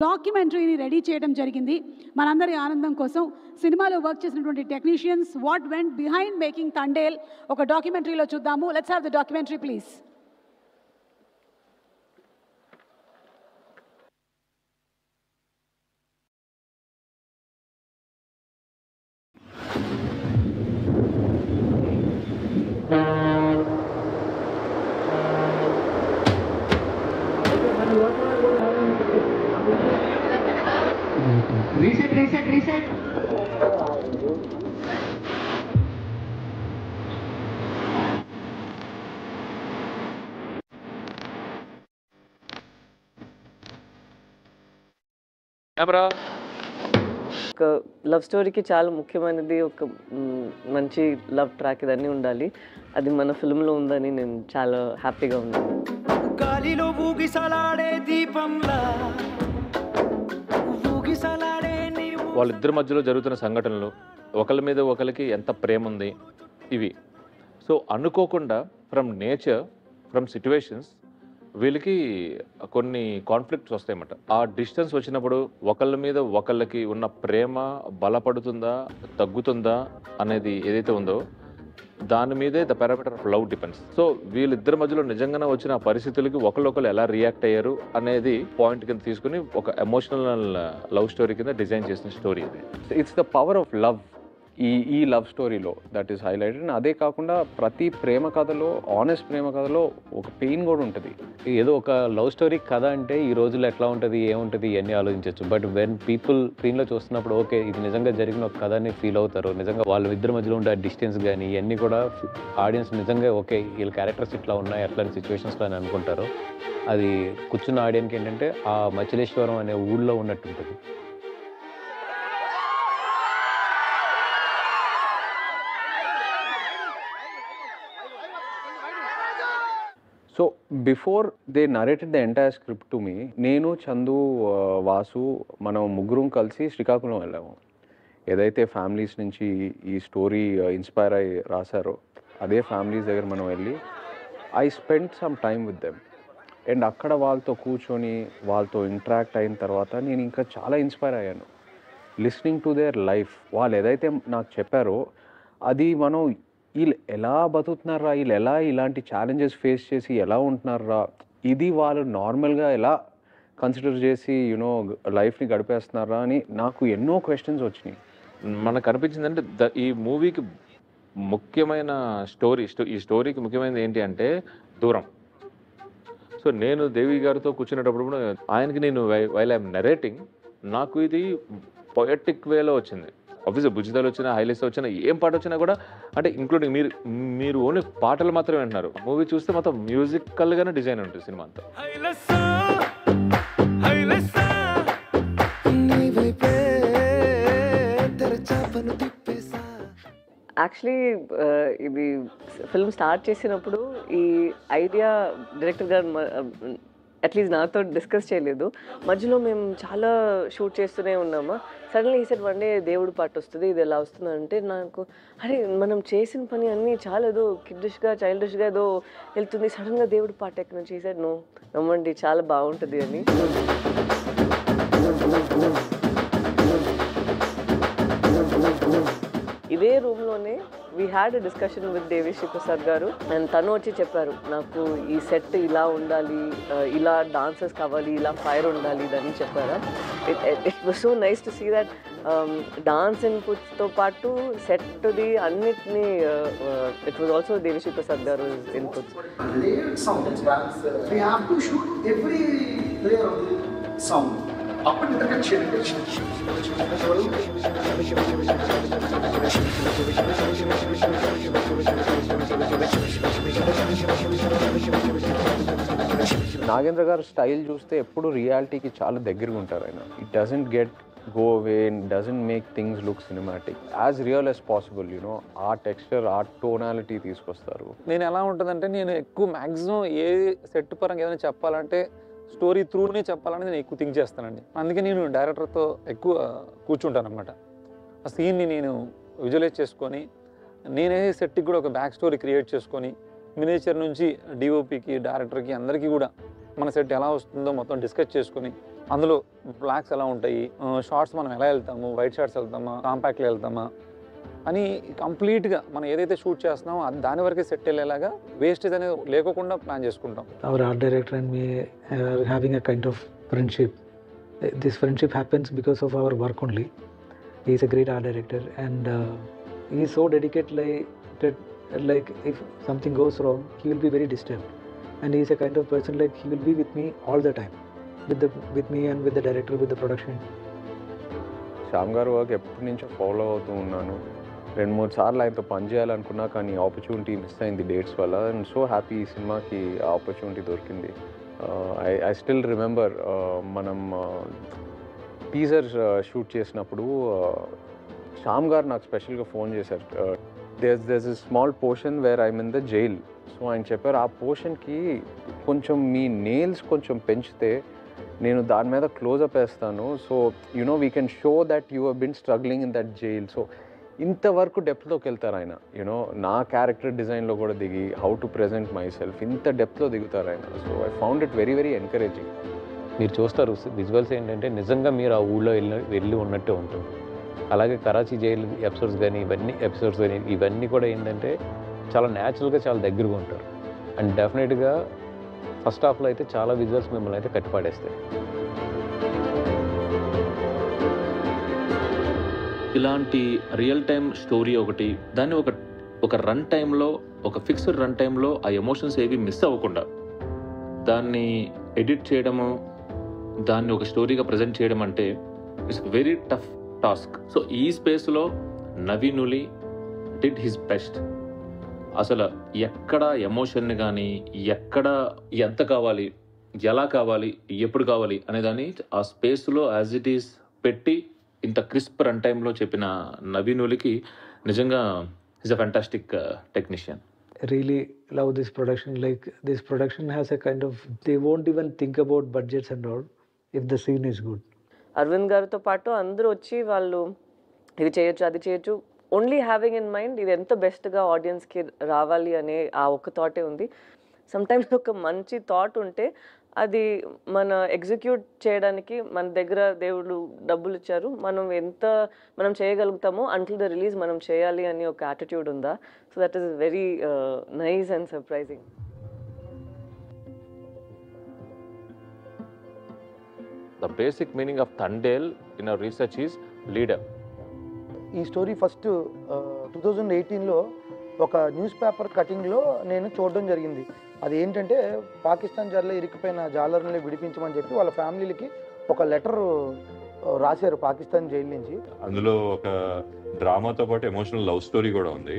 డాక్యుమెంటరీని ready చేయడం జరిగింది మనందరి ఆనందం కోసం. సినిమాలో వర్క్ చేసినటువంటి technicians what went behind making Thandel ఒక డాక్యుమెంటరీలో చూద్దాము. Let's have the documentary please. Reset. Camera. ఒక లవ్ స్టోరీకి చాలా ముఖ్యమైనది ఒక మంచి లవ్ ట్రాక్ ఇదన్నీ ఉండాలి. అది మన ఫిల్మ్లో ఉందని నేను చాలా హ్యాపీగా ఉన్నాను. గాలిలో ఊగిసలాడే దీపంలా వాళ్ళిద్దరి మధ్యలో జరుగుతున్న సంఘటనలు, ఒకరి మీద ఒకరికి ఎంత ప్రేమ ఉంది, ఇవి సో అనుకోకుండా ఫ్రమ్ నేచర్, ఫ్రమ్ సిచ్యువేషన్స్ వీళ్ళకి కొన్ని కాన్ఫ్లిక్ట్స్ వస్తాయన్నమాట. ఆ డిస్టెన్స్ వచ్చినప్పుడు ఒకళ్ళ మీద ఒకళ్ళకి ఉన్న ప్రేమ బలపడుతుందా తగ్గుతుందా అనేది ఏదైతే ఉందో దాని మీదే the parameter of love depends. So వీళ్ళిద్దరి మధ్యలో నిజంగానే వచ్చిన పరిస్థితులకి ఒకళ్ళొకళ్ళు ఎలా రియాక్ట్ అయ్యారు అనేది పాయింట్ కింద తీసుకుని ఒక ఎమోషనల్ లవ్ స్టోరీ కింద డిజైన్ చేసిన స్టోరీ ఇది. It's the power of love ఈ లవ్ స్టోరీలో దట్ ఈస్ హైలైటెడ్. అదే కాకుండా ప్రతి ప్రేమ కథలో, ఆనెస్ట్ ప్రేమ కథలో ఒక పెయిన్ కూడా ఉంటుంది. ఏదో ఒక లవ్ స్టోరీ కథ అంటే ఈ రోజుల్లో ఎట్లా ఉంటుంది, ఏముంటుంది ఇవన్నీ ఆలోచించవచ్చు. బట్ వెన్ పీపుల్ స్క్రీన్లో చూస్తున్నప్పుడు ఓకే ఇది నిజంగా జరిగిన ఒక కథ అని ఫీల్ అవుతారు. నిజంగా వాళ్ళ ఇద్దరి మధ్యలో ఉండే డిస్టెన్స్ కానీ ఇవన్నీ కూడా ఆడియన్స్ నిజంగా ఓకే వీళ్ళ క్యారెక్టర్స్ ఇట్లా ఉన్నాయి అట్లాంటి సిచ్యువేషన్స్లో అని అనుకుంటారు. అది కూర్చున్న ఆడియన్కి ఏంటంటే ఆ మచిలేశ్వరం అనే ఊళ్ళో ఉన్నట్టు ఉంటుంది. So before they narrated the entire script to me, నేను చందు, వాసు మనం ముగ్గురం కలిసి శ్రీకాకుళం వెళ్ళాము. ఏదైతే ఫ్యామిలీస్ నుంచి ఈ స్టోరీ ఇన్స్పైర్ అయ్యి రాశారో అదే ఫ్యామిలీస్ దగ్గర మనం వెళ్ళి I spend some time with them. And అక్కడ వాళ్ళతో కూర్చొని వాళ్ళతో ఇంటరాక్ట్ అయిన తర్వాత నేను ఇంకా చాలా ఇన్స్పైర్ అయ్యాను. లిస్నింగ్ టు దేర్ లైఫ్, వాళ్ళు ఏదైతే నాకు చెప్పారో అది మనం వీళ్ళు ఎలా బతుకుతున్నారా, వీళ్ళు ఎలా ఇలాంటి ఛాలెంజెస్ ఫేస్ చేసి ఎలా ఉంటున్నారా, ఇది వాళ్ళు నార్మల్గా ఎలా కన్సిడర్ చేసి యూనో లైఫ్ని గడిపేస్తున్నారా అని నాకు ఎన్నో క్వశ్చన్స్ వచ్చినాయి. మనకు అనిపించిందంటే ఈ మూవీకి ముఖ్యమైన ఈ స్టోరీకి ముఖ్యమైనది ఏంటి అంటే దూరం. సో నేను దేవి గారితో కూర్చునేటప్పుడు ఆయనకి నేను వైల్ ఐఎమ్ నరేటింగ్ నాకు ఇది పొయటిక్ వేలో వచ్చింది. ఆబ్వియస్గా బుజ్జితాలు వచ్చినా, హైలైట్స్ వచ్చినా, ఏం పాట వచ్చినా కూడా అంటే ఇంక్లూడింగ్ మీరు ఓన్లీ పాటలు మాత్రమే వింటున్నారు. మూవీ చూస్తే మొత్తం మ్యూజికల్గానే డిజైన్ ఉంటుంది సినిమా అంతా. యాక్చువల్లీ ఇది ఫిల్మ్ స్టార్ట్ చేసినప్పుడు ఈ ఐడియా డైరెక్టర్ గారు అట్లీస్ట్ నాతో డిస్కస్ చేయలేదు. మధ్యలో మేము చాలా షూట్ చేస్తూనే ఉన్నామా. సడన్లీ ఈ సెట్ వన్ డే దేవుడు పాట వస్తుంది, ఇది ఎలా వస్తుంది అంటే నాకు అరే మనం చేసిన పని అన్నీ చాలా ఏదో కిడ్డిష్గా చైల్డిష్గా ఏదో వెళ్తుంది, సడన్గా దేవుడు పాట ఎక్కడ నుంచి చేశాడు. నమ్మండి చాలా బాగుంటుంది అని. ఇదే రూమ్లోనే we had a discussion with Devi Sri Prasad garu. And తను వచ్చి చెప్పారు నాకు ఈ సెట్ ఇలా ఉండాలి, ఇలా డాన్సర్స్ కావాలి, ఇలా ఫైర్ ఉండాలి ఇదని చెప్పారు. It was so nice to see that dance ఇన్పుట్స్తో పాటు సెట్ది అన్నిటినీ it was also Devi Sri Prasad గారు inputs. Up and interconnection. Nagendra గారు స్టైల్ చూస్తే ఎప్పుడు రియాలిటీకి చాలా దగ్గరగా ఉంటారు ఆయన. It doesn't get go away and doesn't make things look cinematic, as real as possible. You know ఆ టెక్స్చర్, ఆ టోనాలిటీ తీసుకొస్తారు. నేను ఎలా ఉంటుందంటే నేను ఎక్కువ మ్యాక్సిమం ఏ సెట్ పరంగా ఏదైనా చెప్పాలంటే స్టోరీ త్రూనే చెప్పాలని నేను ఎక్కువ థింక్ చేస్తానండి. అందుకే నేను డైరెక్టర్తో ఎక్కువ కూర్చుంటాను అనమాట. ఆ సీన్ని నేను విజువలైజ్ చేసుకొని నేనే సెట్కి కూడా ఒక బ్యాక్ స్టోరీ క్రియేట్ చేసుకొని మినేచర్ నుంచి డిఓపికి, డైరెక్టర్కి అందరికీ కూడా మన సెట్ ఎలా వస్తుందో మొత్తం డిస్కస్ చేసుకుని అందులో బ్లాక్స్ ఎలా ఉంటాయి, షార్ట్స్ మనం ఎలా వెళ్తాము, వైట్ షార్ట్స్ వెళ్తామా, కాంపాక్ట్లో వెళ్తామా అని కంప్లీట్గా మనం ఏదైతే షూట్ చేస్తున్నామో దాని వరకే సెట్ వెళ్ళేలాగా వేస్టేజ్ అనేది లేకోకుండా ప్లాన్ చేసుకుంటాం. Our art director and me are having a kind of friendship. This friendship happens because of our work only. He is a great art director and he is so dedicated, like if something goes wrong, he will be very disturbed. And he is a kind of person like he will be with me all the time, with me and with the director, with the production. Shyam గారు work ఎప్పటి నుంచో follow అవుతూ ఉన్నాను. 2-3 సార్లు ఆయనతో పనిచేయాలనుకున్నా కానీ opportunity miss అయింది dates వల్ల. అండ్ సో హ్యాపీ ఈ సినిమాకి ఆ ఆపర్చునిటీ దొరికింది. ఐ స్టిల్ రిమెంబర్ మనం టీజర్ షూట్ చేసినప్పుడు శ్యామ్ గారు నాకు స్పెషల్గా ఫోన్ చేశారు. there's a small portion where I'm in the jail. So ఆయన చెప్పారు ఆ పోర్షన్కి కొంచెం మీ నెయిల్స్ కొంచెం పెంచితే నేను దాని మీద క్లోజప్ వేస్తాను. So we can show that you have been struggling in that jail. So ఇంతవరకు డెప్త్లోకి వెళ్తారు ఆయన. నా క్యారెక్టర్ డిజైన్లో కూడా దిగి how to present myself ఇంత డెప్త్లో దిగుతారు ఆయన. So I found it very very encouraging. మీరు చూస్తారు విజువల్స్ ఏంటంటే నిజంగా మీరు ఆ ఊళ్ళో వెళ్ళి ఉన్నట్టే ఉంటుంది. అలాగే కరాచీ జైలు ఎపిసోడ్స్ కానీ ఇవన్నీ కూడా ఏంటంటే చాలా న్యాచురల్గా చాలా దగ్గరగా ఉంటారు. అండ్ డెఫినెట్గా ఫస్ట్ హాఫ్లో అయితే చాలా విజువల్స్ మిమ్మల్ని అయితే కట్టిపాడేస్తాయి. ఇలాంటి రియల్ టైమ్ స్టోరీ ఒకటి దాన్ని ఒక రన్ టైంలో ఒక ఫిక్స్డ్ రన్ టైంలో ఆ ఎమోషన్స్ ఏవి మిస్ అవ్వకుండా దాన్ని ఎడిట్ చేయడము, దాన్ని ఒక స్టోరీగా ప్రజెంట్ చేయడం అంటే it's very tough task. So ఈ స్పేస్లో నవీనులి డిడ్ హిస్ బెస్ట్. అసలు ఎక్కడ ఎమోషన్ని కానీ ఎక్కడ ఎంత కావాలి, ఎలా కావాలి, ఎప్పుడు కావాలి అనేదాన్ని ఆ స్పేస్లో యాజ్ ఇట్ ఈస్ పెట్టి ఇంత క్రిస్ప్ రన్ టైంలో చెప్పిన నవీనులికి నిజంగా is a fantastic technician. Really love this production. Like this production has a kind of, they won't even think about budgets and all if the scene is good. Aravind గారితో పాటు అందరూ వచ్చి వాళ్ళు ఇది చేయొచ్చు అది చేయొచ్చు, ఓన్లీ హ్యావింగ్ ఇన్ మైండ్ ఇది ఎంత బెస్ట్గా ఆడియన్స్కి రావాలి అనే ఆ ఒక్క థాటే ఉంది. సమ్టైమ్స్ ఒక మంచి థాట్ ఉంటే అది మన ఎగ్జిక్యూట్ చేయడానికి మన దగ్గర దేవుడు డబ్బులు ఇచ్చారు, మనం చేయగలుగుతామో అంటిల్ ద రిలీజ్ మనం చేయాలి అని ఒక యాటిట్యూడ్ ఉందా. So that is very nice and surprising. The basic meaning of Thandel in our research is leader. ఈ స్టోరీ ఫస్ట్ 2018లో ఒక న్యూస్ పేపర్ కటింగ్లో నేను చూడడం జరిగింది. అది ఏంటంటే పాకిస్తాన్ జైల్లో ఇరికిపోయిన జాలర్ని విడిపించమని చెప్పి వాళ్ళ ఫ్యామిలీలకి ఒక లెటర్ రాశారు పాకిస్తాన్ జైలు నుంచి. అందులో ఒక డ్రామాతో పాటు ఎమోషనల్ లవ్ స్టోరీ కూడా ఉంది.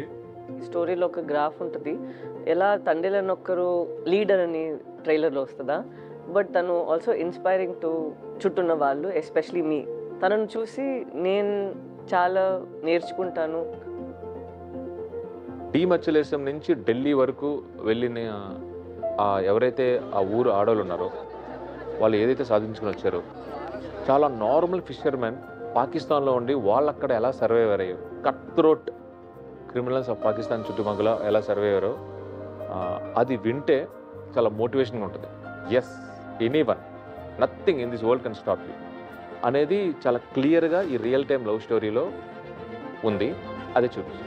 ఈ స్టోరీలో ఒక గ్రాఫ్ ఉంటుంది, ఎలా తండ్రి అని ఒక్కరు లీడర్ అని ట్రైలర్లో వస్తుందా, బట్ తను ఆల్సో ఇన్స్పైరింగ్ టు చుట్టూన్న వాళ్ళు, ఎస్పెషలీ మీ. తనను చూసి నేను చాలా నేర్చుకుంటాను. మచ్చలేశం నుంచి ఢిల్లీ వరకు వెళ్ళిన ఎవరైతే ఆ ఊరు ఆడవాళ్ళు ఉన్నారో వాళ్ళు ఏదైతే సాధించుకుని వచ్చారో, చాలా నార్మల్ ఫిషర్మెన్ పాకిస్తాన్లో ఉండి వాళ్ళు అక్కడ ఎలా సర్వైవర్ అయ్యారు, cut throat criminals of Pakistan చుట్టుపక్కల ఎలా సర్వైవరో అది వింటే చాలా మోటివేషన్గా ఉంటుంది. Yes, anyone, nothing in this world can stop you అనేది చాలా క్లియర్గా ఈ రియల్ టైమ్ లవ్ స్టోరీలో ఉంది. అదే చూపిస్తుంది.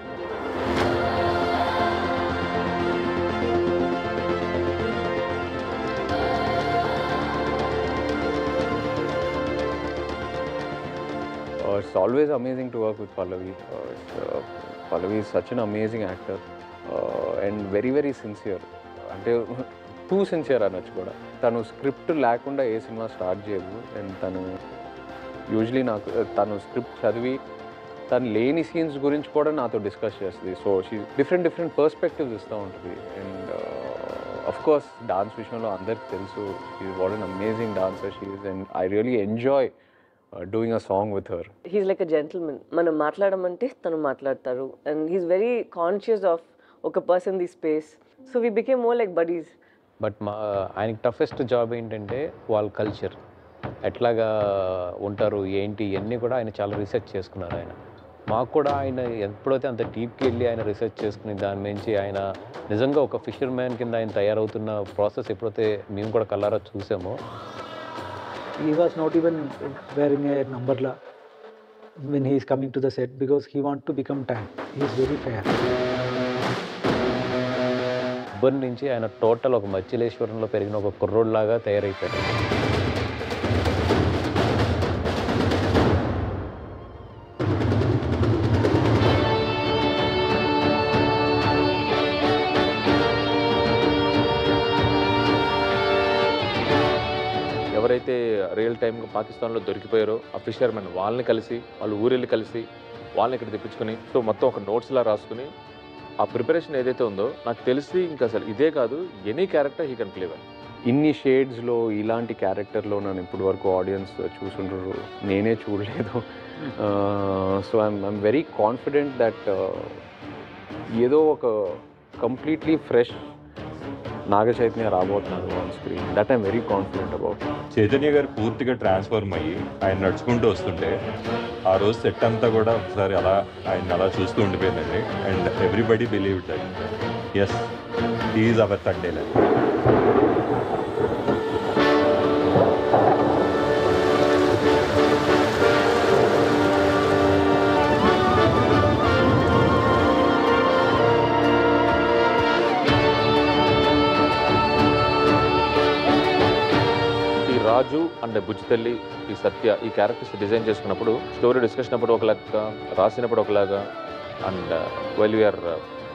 It's always amazing to work with Pallavi. Pallavi is such an amazing actor and very very sincere. అంటే టూ సిన్సియర్ అనొచ్చు కూడా. తను స్క్రిప్ట్ లేకుండా ఏ సినిమా స్టార్ట్ చేయదు. అండ్ తను యూజువలీ తను స్క్రిప్ట్ చదివి తను లేని సీన్స్ గురించి కూడా నాతో డిస్కస్ చేస్తుంది. సో షీ డిఫరెంట్ పర్స్పెక్టివ్స్ ఇస్తూ ఉంటుంది. అండ్ అఫ్ కోర్స్ డాన్స్ విషయంలో అందరికి తెలుసు, she is what an amazing dancer she is. And I really enjoy doing a song with her. He's like a gentleman. మనం మాట్లాడమంటే తను మాట్లాడతారు. And he's very conscious of ఒక person the space. So we became more like buddies. But ఆయనకి toughest job ఏంటంటే వాళ్ళ culture ఎట్లాగా ఉంటారు ఏంటి ఇవన్నీ కూడా ఆయన చాలా రీసెర్చ్ చేసుకున్నారు. ఆయన మాకు కూడా ఆయన ఎప్పుడైతే అంత డీప్కి వెళ్ళి ఆయన రీసెర్చ్ చేసుకుని దాని నుంచి ఆయన నిజంగా ఒక ఫిషర్ మ్యాన్ కింద ఆయన తయారవుతున్న ప్రాసెస్ ఎప్పుడైతే మేము కూడా కళ్ళారా చూసామో. He was not even wearing a numberla when he is coming to the set because he want to become tan. He is very fair. ఉబ్బర్ నుంచి ఆయన టోటల్ ఒక మచ్చిలేశ్వరంలో పెరిగిన ఒక కుర్రోడ్లాగా తయారైపోయాడు. ఎవరైతే రియల్ టైమ్గా పాకిస్తాన్లో దొరికిపోయారో ఆ ఫిషర్మెన్ వాళ్ళని కలిసి వాళ్ళు ఊరెళ్ళి కలిసి వాళ్ళని ఇక్కడ తెప్పించుకొని సో మొత్తం ఒక నోట్స్లా రాసుకుని ఆ ప్రిపరేషన్ ఏదైతే ఉందో నాకు తెలిసి ఇంకా అసలు ఇదే కాదు any character he can play well. ఇన్ని షేడ్స్లో ఇలాంటి క్యారెక్టర్లో నన్ను ఇప్పటి వరకు ఆడియన్స్ చూసుంటారు, నేనే చూడలేదు. So I'm very confident that ఏదో ఒక కంప్లీట్లీ ఫ్రెష్ నాగ చైతన్య రాబోతున్నారు on screen. That I'm very confident about. Chaitanya గారు పూర్తిగా ట్రాన్స్ఫార్మ్ అయ్యి ఆయన నడుచుకుంటూ వస్తుంటే ఆ రోజు సెట్ అంతా కూడా ఒకసారి అలా ఆయన అలా చూస్తూ ఉండిపోయిందండి. And everybody believe that yes he is our Thandel. Raju and Bujjithalli, ఈ సత్య, ఈ క్యారెక్టర్స్ డిజైన్ చేసుకున్నప్పుడు స్టోరీ డిస్కషన్ అప్పుడు ఒకలాగా, రాసినప్పుడు ఒకలాగా, and while we are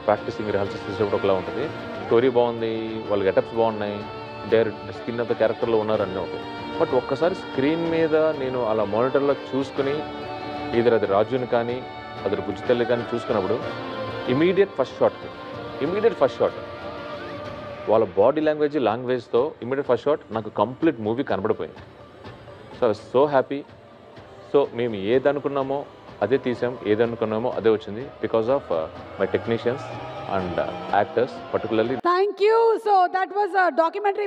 practising rehearsals చేసేటప్పుడు ఒకలా ఉంటుంది. స్టోరీ బాగుంది, వాళ్ళ గెటప్స్ బాగున్నాయి, స్కిన్ ఆఫ్ ద క్యారెక్టర్లో ఉన్నారన్నీ ఓకే. బట్ ఒక్కసారి స్క్రీన్ మీద నేను అలా మానిటర్లో చూసుకుని ఇద్దరు అది రాజుని కానీ అదరు బుజ్జితల్లి కానీ చూసుకున్నప్పుడు ఇమీడియట్ ఫస్ట్ షాట్ వాళ్ళ బాడీ లాంగ్వేజ్తో ఇమ్మీడియట్ ఫస్ట్ షాట్ నాకు కంప్లీట్ మూవీ కనబడిపోయింది. So I was so happy. So మేము ఏదనుకున్నామో అదే తీసాం, ఏదనుకున్నామో అదే వచ్చింది because of my technicians and actors particularly. Thank you. So that was a documentary